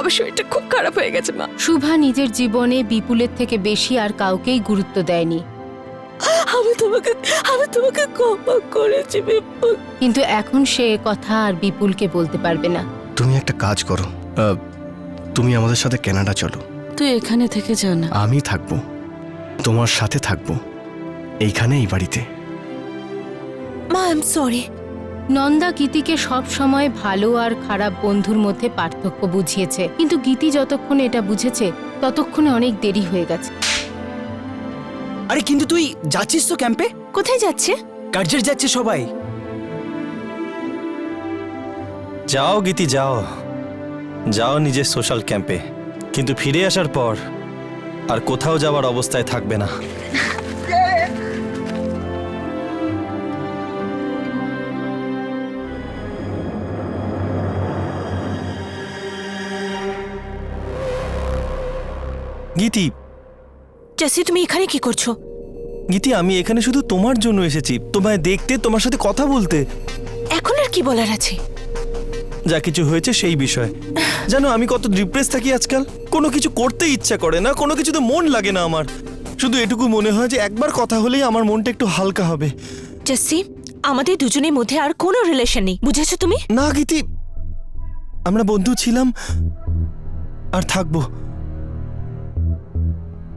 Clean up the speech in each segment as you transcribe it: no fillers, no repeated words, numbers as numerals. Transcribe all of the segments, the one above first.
বাবার শরীরটা খুব খারাপ হয়ে গেছে মা। শুভা নিজের জীবনে বিপুলের থেকে বেশি আর কাউকেই গুরুত্ব দেয়নি, আমি তোমাকে ক্ষমা করেছি বিপুল। কিন্তু এখন সে কথা আর বিপুলকে বলতে পারবে না। তুমি একটা কাজ করো, তুমি আমাদের সাথে কানাডা চলো। তুই এখানে থেকে যা না। আমি থাকবো, তোমার সাথে থাকবো, এইখানে, এই বাড়িতে। মা আই এম সরি। নন্দা গীতিকে সব সময় ভালো আর খারাপ বন্ধুর মধ্যে পার্থক্য বুঝিয়েছে, কিন্তু গীতি যতক্ষণ এটা বুঝেছে ততক্ষণে অনেক দেরি হয়ে গেছে। আরে কিন্তু তুই যাচ্ছিস তো ক্যাম্পে? কোথায় যাচ্ছে? কার্জের যাচ্ছে সবাই। যাও গীতি যাও, যাও নিজের সোশ্যাল ক্যাম্পে, কিন্তু ফিরে আসার পর আর কোথাও যাওয়ার অবস্থায় থাকবে না। গীতি, জেসি তুমি এখানে কি করছো? গীতি আমি এখানে শুধু তোমার জন্য এসেছি, তোমায় দেখতে, তোমার সাথে কথা বলতে। এখন আর কি বলার আছে? যা কিছু হয়েছে সেই বিষয়। জানো আমি কত ডিপ্রেস থাকি আজকাল, কোনো কিছু করতে ইচ্ছা করে না, কোনো কিছুতে মন লাগে না আমার। শুধু এটুকু মনে হয় যে একবার কথা হলেই আমার মনটা একটু হালকা হবে। জেসি আমাদের দুজনের মধ্যে আর কোনো রিলেশন নেই, বুঝেছো তুমি? না গীতি, আমরা বন্ধু ছিলাম আর থাকবো।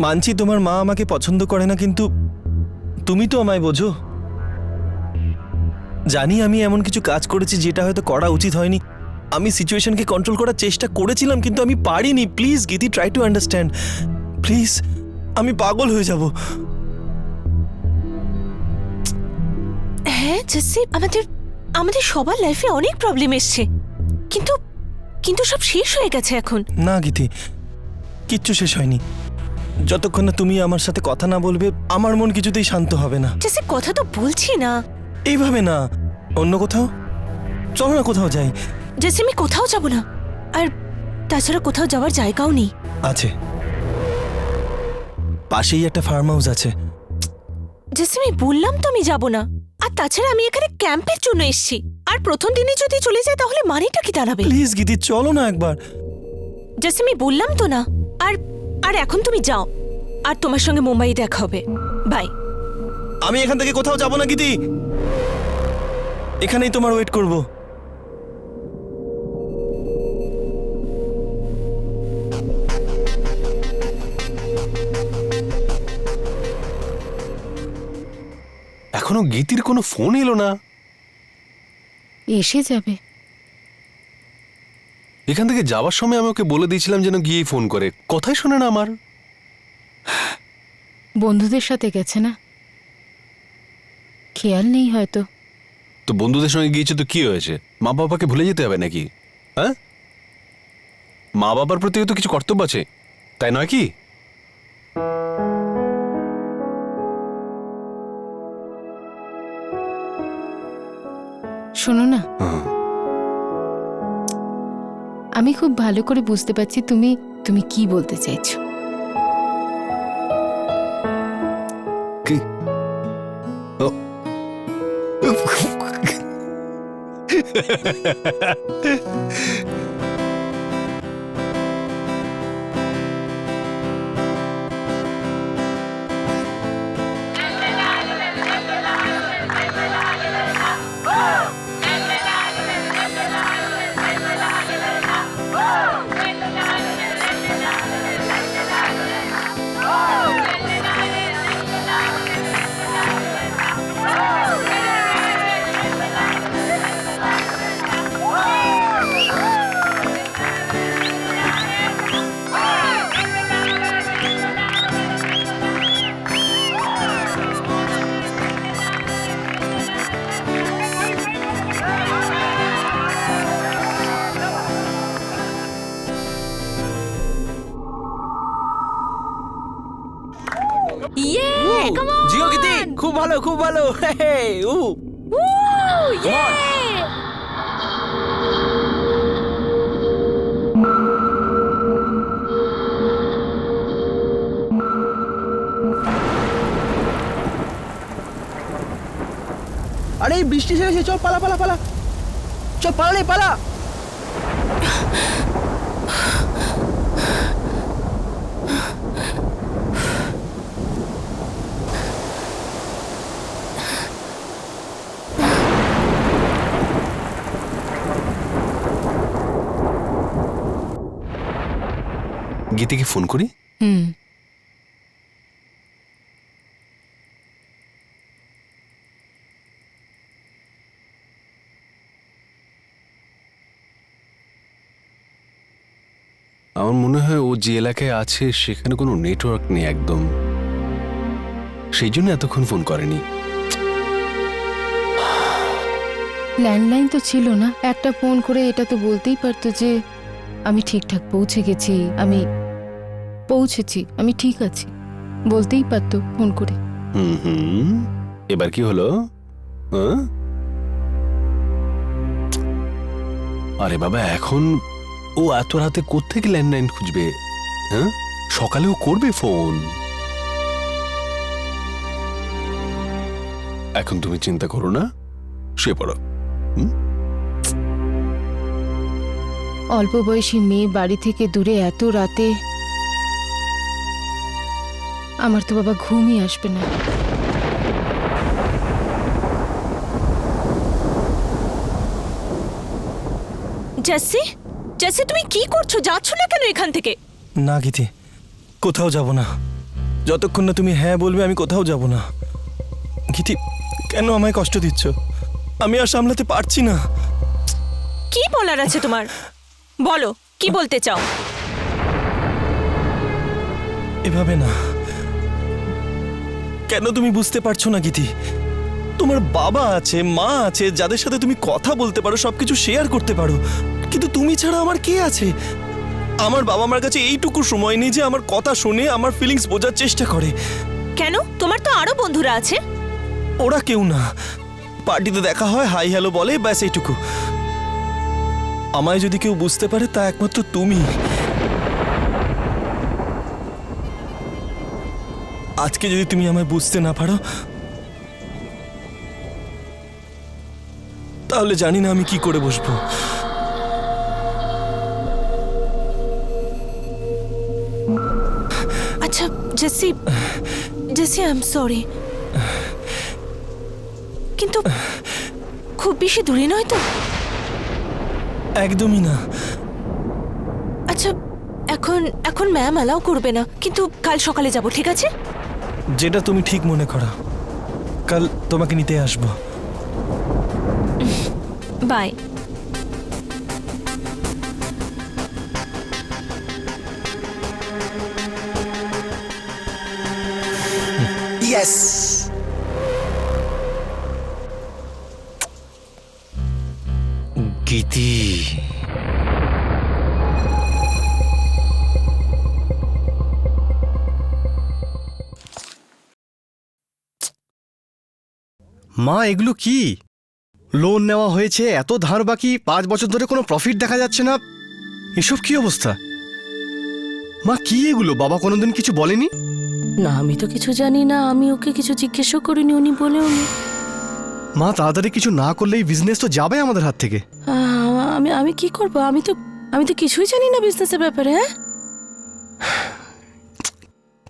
মানছি তোমার মা আমাকে পছন্দ করে না, কিন্তু তুমি তো আমায় বোঝো। জানি আমি এমন কিছু কাজ করেছি যেটা হয়তো করা উচিত হয়নি। আমি সিচুয়েশনকে কন্ট্রোল করার চেষ্টা করেছিলাম, কিন্তু আমি পারিনি। প্লিজ গীতি, ট্রাই টু আন্ডারস্ট্যান্ড প্লিজ। আমি পাগল হয়ে যাব। হ্যাঁ জেসি, আমাদের সবার লাইফে অনেক প্রবলেম এসছে, কিন্তু কিন্তু সব শেষ হয়ে গেছে এখন। না গীতি, কিচ্ছু শেষ হয়নি। যতক্ষণ না তুমি আমার সাথে কথা না বলবে আমার মন কিছুতেই শান্ত হবে না। জেসি কথা তো বলছি না। এইভাবে না, অন্য কোথাও চলো না, কোথাও যাই। জেসি আমি কোথাও যাব না, আর তাছাড়া কোথাও যাওয়ার জায়গাও নেই। আছে, পাশেই একটা ফার্ম হাউস আছে। জেসি আমি বললাম তো আমি যাব না, আর তাছাড়া আমি এখানে ক্যাম্পের জন্য এসেছি, আর প্রথম দিনই যদি চলে যায় তাহলে মানেটা কি দাঁড়াবে? প্লিজ গীতি চলো না একবার। জেসি আমি বললাম তো না। আর আর এখন তুমি যাও, আর তোমার সঙ্গে মুম্বাই দেখা হবে। বাই। আমি এখান থেকে কোথাও যাব না গীতি, এখানেই তোমার ওয়েট করব। এখনো গীতির কোনো ফোন এলো না। এসে যাবে। এখান থেকে যাওয়ার সময় আমি ওকে বলে দিয়েছিলাম যেন গিয়েই ফোন করে, কথাই শোনে না আমার। বন্ধুদের সাথে গেছে না, খেয়াল নেই হয়তো। তো বন্ধুদের সঙ্গে গিয়েছে তো কি হয়েছে? মা বাবাকে ভুলে যেতে হবে নাকি? হ্যাঁ, মা বাবার প্রতিও তো কিছু কর্তব্য আছে, তাই নয় কি? শোনো না, আমি খুব ভালো করে বুঝতে পারছি তুমি কি বলতে চাইছো। কি? ও জিও গীতি, খুব ভালো খুব ভালো। আরে বৃষ্টি শেষ হয়েছে, চল পালা পালা পালা, চল পালা রে পালা। গীতিকে ফোন করি। হুম। আমার মনে হয় ও যে এলাকায় আছে সেখানে কোনো নেটওয়ার্ক নেই একদম, সেই জন্য এতক্ষণ ফোন করেনি। ল্যান্ডলাইন তো ছিল না, একটা ফোন করে এটা তো বলতেই পারতো যে আমি ঠিকঠাক পৌঁছে গেছি, আমি পৌঁছেছি, আমি ঠিক আছি, বলতেই পারতো ফোন করে। হুম, এবার কি হলো? হ্যাঁ? আরে বাবা, এখন ও এত রাতে কোত্থেকে ল্যান্ডলাইন খুঁজবে? হ্যাঁ, সকালেও করবে ফোন। এখন তুমি চিন্তা করো না, শুয়ে পড়ো। অল্প বয়সী মেয়ে বাড়ি থেকে দূরে এত রাতে, আমার তো বাবা ঘুমই আসবে না। জেসি, জেসি তুমি কি করছো? যাচ্ছ না কেন এখান থেকে? না গীতি, কোথাও যাব না। যতক্ষণ না তুমি হ্যাঁ বলবে আমি কোথাও যাব না। গীতি, কেন আমায় কষ্ট দিচ্ছ? আমি আর সামলাতে পারছি না। কি বলার আছে তোমার? বলো, কি বলতে চাও? এভাবে না। কেন তুমি বুঝতে পারছো না গীতি? তোমার বাবা আছে, মা আছে, যাদের সাথে তুমি কথা বলতে পারো, সবকিছু শেয়ার করতে পারো, কিন্তু তুমি ছাড়া আমার কে আছে? আমার বাবা মার কাছে এইটুকু সময় নেই যে আমার কথা শুনে আমার ফিলিংস বোঝার চেষ্টা করে। কেন? তোমার তো আরো বন্ধুরা আছে। ওরা কেউ না, পার্টিতে দেখা হয়, হাই হ্যালো বলে, ব্যাস এইটুকু। আমায় যদি কেউ বুঝতে পারে তা একমাত্র তুমি। আজকে যদি তুমি আমায় বুঝতে না পারো তাহলে জানি না আমি কি করে বসবো। আচ্ছা Jessie, Jessie I am sorry, কিন্তু খুব বেশি দূরে নয় তো? একদমই না। আচ্ছা, এখন এখন ম্যাম অ্যালাউ করবে না, কিন্তু কাল সকালে যাব, ঠিক আছে? যেটা তুমি ঠিক মনে করো। কাল তোমাকে নিতে আসবো। বাই। ইয়েস। গীতি, মা এগুলো কি? লোন নেওয়া হয়েছে, এত ধার বাকি, 5 বছর ধরে কোনো প্রফিট দেখা যাচ্ছে না, এসব কি অবস্থা? মা কি এগুলো? বাবা কোনোদিন কিছু বলেনি? না, আমি তো কিছু জানি না, আমি ওকে কিছু জিজ্ঞেসও করিনি, উনি বলেও নি। মা তাড়াতাড়ি কিছু না করলে এই বিজনেস তো যাবে আমাদের হাত থেকে। আমি আমি কি করব? আমি তো কিছুই জানি না বিজনেসের ব্যাপারে। হ্যাঁ,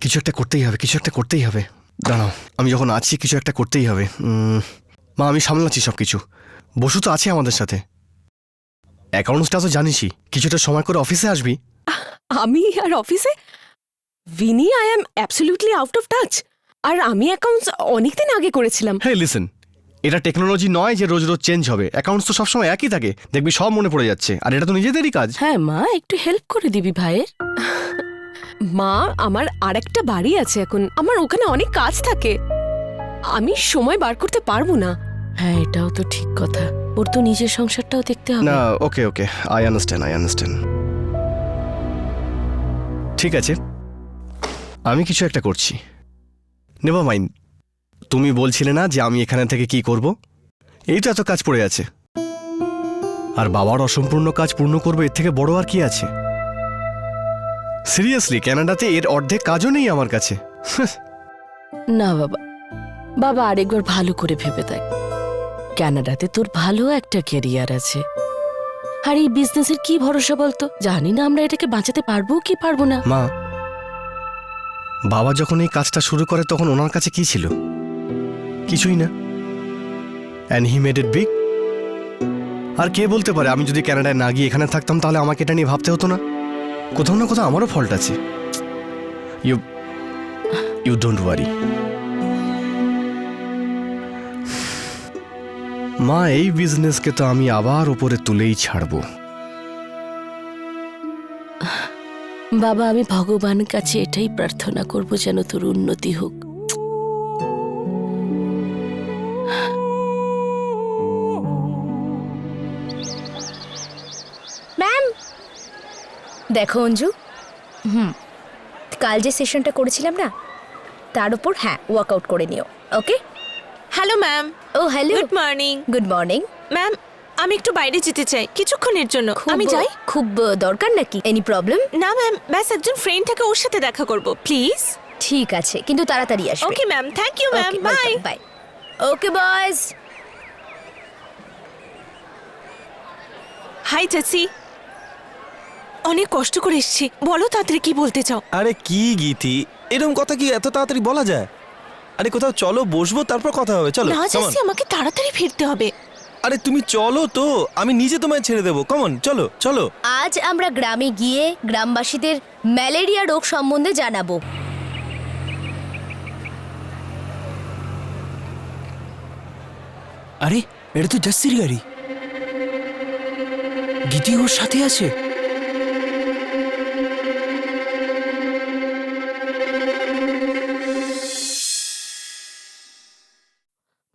কিছু একটা করতেই হবে, কিছু একটা করতেই হবে। দাঁড়াও, আমি যখন আছি কিছু একটা করতেই হবে। মা আমি সামলাচ্ছি সব কিছু। বসু তো আছে আমাদের সাথে, অ্যাকাউন্টসটা তো জানিসই, কিছুটা সময় করে অফিসে আসবি। আমি আর অফিসে? Vinny, I am absolutely out of touch. আর আমি অ্যাকাউন্টস অনেকদিন আগে করেছিলাম। হ্যাঁ লিসেন, এটা টেকনোলজি নয় যে রোজ রোজ চেঞ্জ হবে। অ্যাকাউন্টস তো সবসময় একই থাকে, দেখবি সব মনে পড়ে যাচ্ছে, আর এটা তো নিজেদেরই কাজ। হ্যাঁ মা, একটু হেল্প করে দিবি ভাইয়ের। মা, আমার আরেকটা বাড়ি আছে এখন, আমার ওখানে অনেক কাজ থাকে, আমি সময় বার করতে পারবো না। হ্যাঁ, এটাও তো ঠিক কথা, ওর তো নিজের সংসারটাও দেখতে হবে। না, ওকে ওকে, আই আন্ডারস্ট্যান্ড। ঠিক আছে, আমি কিছু একটা করছি। নেভার মাইন্ড, তুমি বলছিলে না যে আমি এখানে থেকে কি করব? এই তো এত কাজ পড়ে আছে, আর বাবার অসম্পূর্ণ কাজ পূর্ণ করবো, এর থেকে বড় আর কি আছে? সিরিয়াসলি, কানাডাতে এর অর্ধেক কাজও নেই আমার কাছে। না বাবা, বাবা আরেকবার ভালো করে ভেবে দেখ, কানাডাতে তোর ভালো একটা ক্যারিয়ার আছে, আর এই বিজনেসের কি ভরসা বলতো? জানি না আমরা এটাকে বাঁচাতে পারবো কি পারবো না। মা, বাবা যখন এই কাজটা শুরু করে তখন ওনার কাছে কি ছিল? কিছুই না, and he made it big. আর কে বলতে পারে আমি যদি কানাডায় না গিয়ে এখানে থাকতাম তাহলে আমাকে এটা নিয়ে ভাবতে হতো না? কোথাও না কোথাও আমারও ফল্ট আছে। ইউ ইউ ডোন্ট ওয়ারি মা, এই বিজনেসকে তো আমি আবার উপরে তুলেই ছাড়বো। বাবা, আমি ভগবানের কাছে এটাই প্রার্থনা করব যেন তোর উন্নতি হোক। ম্যাম দেখো অঞ্জু, কাল যে সেশনটা করেছিলাম না, তার উপর ওয়ার্কআউট করে নিও। Okay? Hello ma'am. Oh hello, good morning. Good morning. Ma'am, আমি একটু বাইরে যেতে চাই কিছুক্ষণের জন্য। আমি যাই? খুব দরকার নাকি? Any problem? না ম্যাম, ব্যাস একজন ফ্রেন্ড থাকে, ওর সাথে দেখা করব প্লিজ। ঠিক আছে, কিন্তু তাড়াতাড়ি আসবে। Okay ma'am, thank you ma'am, bye. Bye. Okay boys. Hi Jessie, অনেক কষ্ট করে এসেছি, বলো তাড়াতাড়ি কি বলতে চাও। আরে কি গীতি, এরকম কথা কি এত তাড়াতাড়ি বলা যায়? আরে কোথাও চলো, বসবো, তারপর কথা হবে। চলো না come on। জেসি, আমাকে তাড়াতাড়ি ফিরতে হবে। আরে তুমি চলো তো, আমি নিজে তোমায় ছেড়ে দেবো। কমন, চলো চলো। আজ আমরা গ্রামে গিয়ে গ্রামবাসীদের ম্যালেরিয়া রোগ সম্বন্ধে জানাবো। আরে এটা তো জাসির গাড়ি। গীতি ওর সাথে আছে।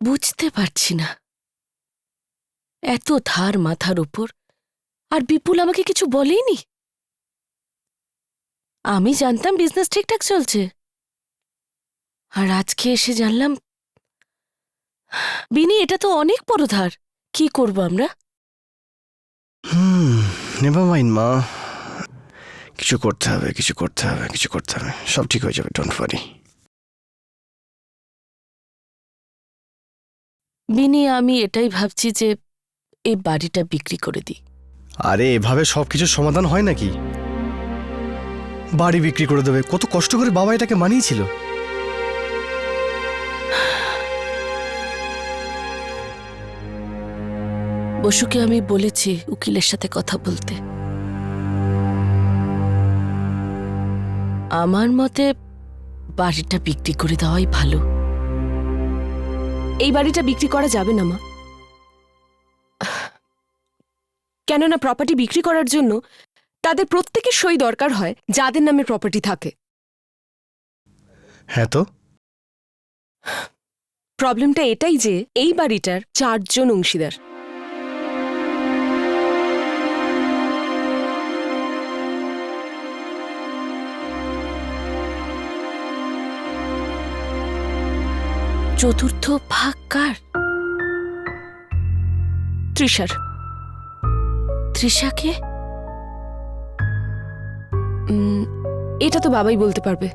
বুঝতে পারছি না, এত ধার মাথার উপর, আর বিপুল আমাকে কিছু বলেনি। আমি জানতাম বিজনেস ঠিকঠাক চলছে, আর আজকে এসে জানলাম বিনি, এটা তো অনেক বড় ধার। কি করব আমরা? নেভার মাইন্ড মা, কিছু করতে হবে, কিছু করতে হবে, কিছু করতে হবে, সব ঠিক হয়ে যাবে, ডোন্ট ওয়ারি। বিনি, আমি এটাই ভাবছি যে এই বাড়িটা বিক্রি করে দিই। আরে এভাবে সব কিছুর সমাধান হয় নাকি? বাড়ি বিক্রি করে দেবে? কত কষ্ট করে বাবা এটাকে মানিয়েছিল। বসুকে আমি বলেছি উকিলের সাথে কথা বলতে। আমার মতে বাড়িটা বিক্রি করে দেওয়াই ভালো। এই বাড়িটা বিক্রি করা যাবে না মা, কেননা প্রপার্টি বিক্রি করার জন্য তাদের প্রত্যেকের সই দরকার হয় যাদের নামে প্রপার্টি থাকে। হ্যাঁ তো প্রবলেমটা এটাই যে এই বাড়িটার 4 জন অংশীদার। চতুর্থ ভাগ কার? তৃষার। তৃষাকে? এটা তো বাবাই বলতে পারবে,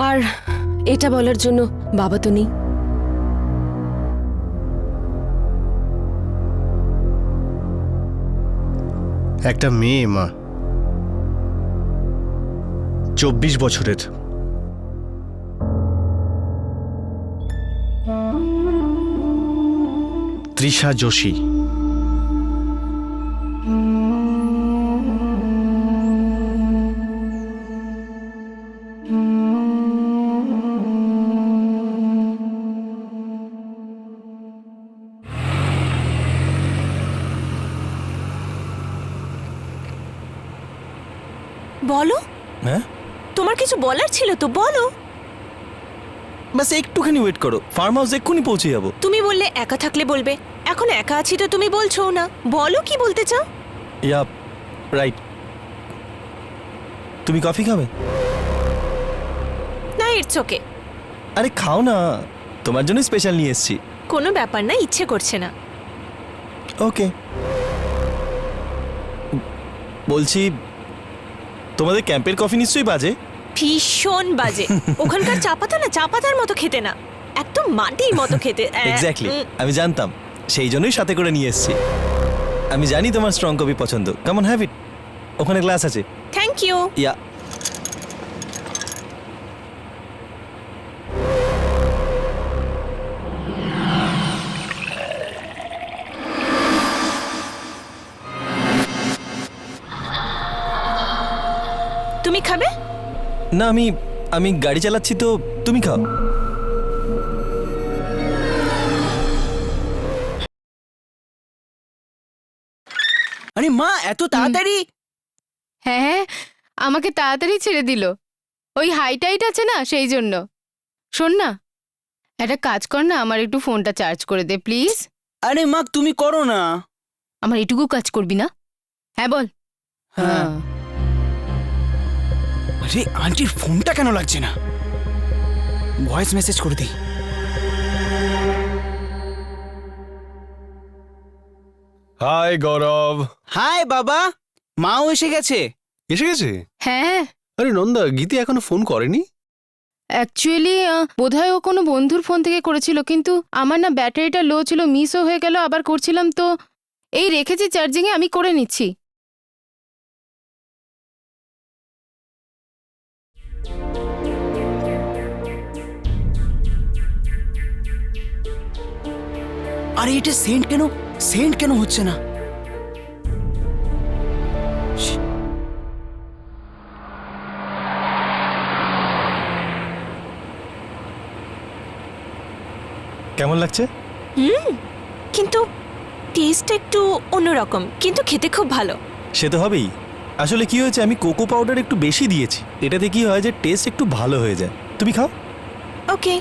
আর এটা বলার জন্য বাবা তো নেই। একটা মেয়ে মা, 24 বছরের, তৃষা যোশী। বলো, হ্যাঁ, তোমার কিছু বলার ছিল তো বলো। ব্যাস একটুখানি ওয়েট করো, ফার্ম হাউস এক্ষুনি পৌঁছে যাবো। তুমি বললে একা থাকলে বলবে, এখন একা আছি তো তুমি বলছো না। বলো কি বলতে চাও। Yeah right. তুমি কফি খাবে? না, ইটস ওকে। আরে খাও না, তোমার জন্য স্পেশাল নিয়ে এসেছি। কোনো ব্যাপার না, ইচ্ছে করছে না। ওকে। বলছি, তোমাদের ক্যাম্পের কফি নিশ্চয়ই বাজে। ভীষণ বাজে। ওখানকার চা পাতা না, চা পাতার মতো খেতে না, একদম মাটির মতো খেতে। এক্স্যাক্টলি, আমি জানতাম, সেই জন্যই সাথে করে নিয়ে এসেছি। আমি জানি তোমার স্ট্রং কফি পছন্দ। কেমন হ্যাভ ইট, ওখানে গ্লাস আছে। Thank you. ইয়া। খাবে? না, আমি গাড়ি চালাচ্ছি তো, তুমি খাও। আরে মা, এত তাড়াতাড়ি? হ্যাঁ হ্যাঁ, আমাকে তাড়াতাড়ি ছেড়ে দিল। ওই হাইটাইট আছে না, সেই জন্য। শোন না, একটা কাজ কর না, আমার একটু ফোনটা চার্জ করে দে প্লিজ। আরে মা, তুমি করো না। আমার এটুকু কাজ করবি না? হ্যাঁ বল। হ্যাঁ। হ্যাঁ। আরে আন্টির ফোনটা কেন লাগছে না? ভয়েস মেসেজ করে দিই। হাই গৌরব। হাই বাবা, মাও এসে গেছে। এসে গেছে? হ্যাঁ, আরে নন্দা, গীতি এখনো ফোন করেনি? অ্যাকচুয়ালি বোধহয় ও কোনো বন্ধুর ফোন থেকে করেছিল, কিন্তু আমার না ব্যাটারিটা লো ছিল, মিসও হয়ে গেল, আবার করছিলাম তো এই রেখেছি চার্জিংয়ে, আমি করে নিচ্ছি। আরে এটা সেন্ড কেন হচ্ছে না? কেমন লাগছে? কিন্তু টেস্ট একটু অন্যরকম, কিন্তু খেতে খুব ভালো। সে তো হবেই। আসলে কি হয়েছে, আমি কোকো পাউডার একটু বেশি দিয়েছি, এটাতে কি হয় যে টেস্ট একটু ভালো হয়ে যায়। তুমি খাও। ওকে।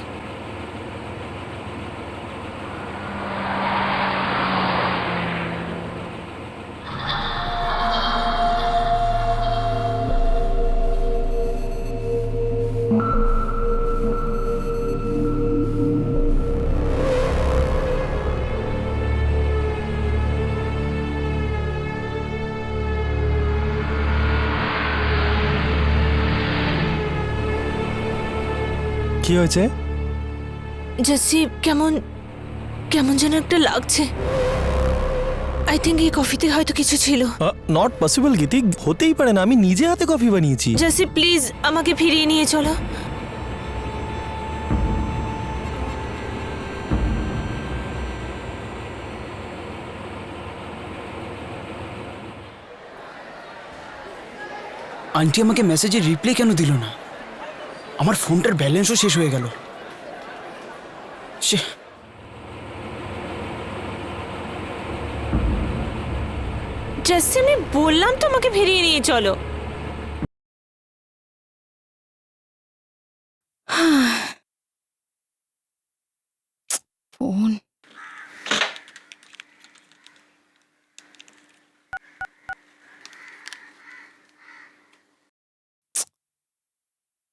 কি হয়েছে? জেসি, কেমন কেমন যেন একটা লাগছে। আই থিঙ্ক এই কফিতে হয়তো কিছু ছিল। নট পসিবল গীতি, হতেই পারে না, আমি নিজে হাতে কফি বানিয়েছি। জেসি প্লিজ আমাকে ফিরিয়ে নিয়ে চলো। আন্টি আমাকে মেসেজের রিপ্লাই কেন দিল না? আমার ফোনটার ব্যালেন্সও শেষ হয়ে গেল। জেসি, আমি বললাম তো আমাকে ফিরিয়ে নিয়ে চলো। ফোন।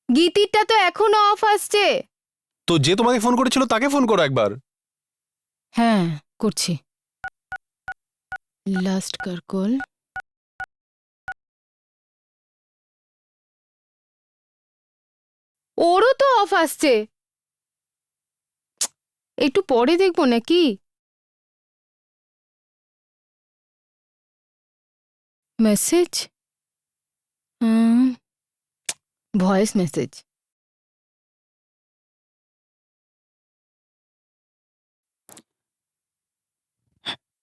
গীতিরটা তো এখনো অফ আসছে। তো যে তোমাকে ফোন করেছিল তাকে ফোন করো একবার। হ্যাঁ, করছি। লাস্ট কার কল। ওরও তো অফ আসছে, একটু পরে দেখবো নাকি? Message, voice message.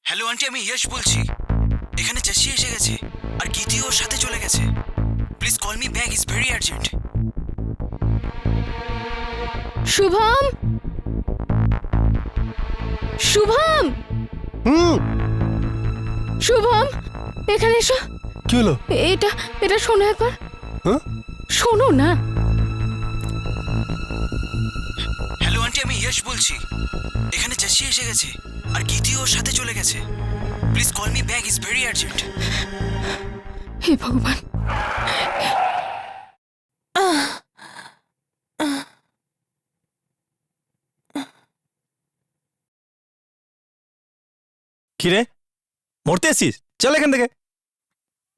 Hello aunty, আমি ইয়শ বলছি। এখানে চাষি এসে গেছে আর গীতি ওর সাথে চলে গেছে। Please call me back, is very urgent. Shubham, Shubham, Shubham, এখানে এসো। কি হলো? এটা শোনো একবার। হ্যাঁ? শোনো না। হ্যালো আন্টি, আমি ইয়শ বলছি। এখানে চাষি এসে গেছে আর গীতি ওর সাথে চলে গেছে। Please call me back, is very urgent. হে ভগবান। কি রে, মরতে এসছিস? চল এখান থেকে।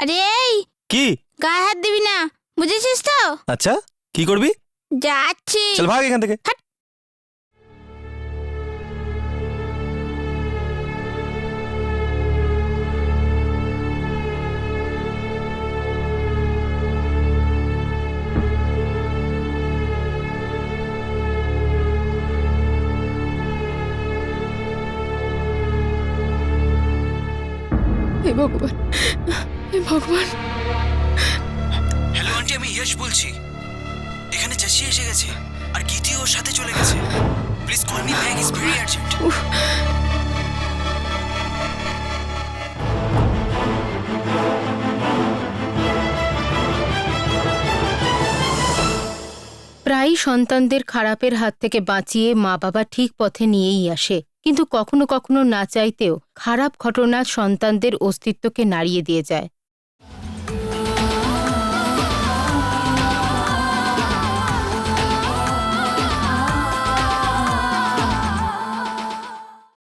আরে এই কি? গায়ে হাত দিবি না, বুঝেছিস তো? আচ্ছা, কি করবি? যাচ্ছি। চল ভাগ এখান থেকে। হে ভগবান, হে ভগবান। হ্যালো আন্টি, আমি ইয়শ বলছি। এখানে জেসি এসে গেছে আর গীতি ওর সাথে চলে গেছে। Please call me back, it's very urgent. প্রায়ই সন্তানদের খারাপের হাত থেকে বাঁচিয়ে মা বাবা ঠিক পথে নিয়েই আসে, কিন্তু কখনো কখনো না চাইতেও খারাপ ঘটনা সন্তানদের অস্তিত্বকে নাড়িয়ে দিয়ে যায়।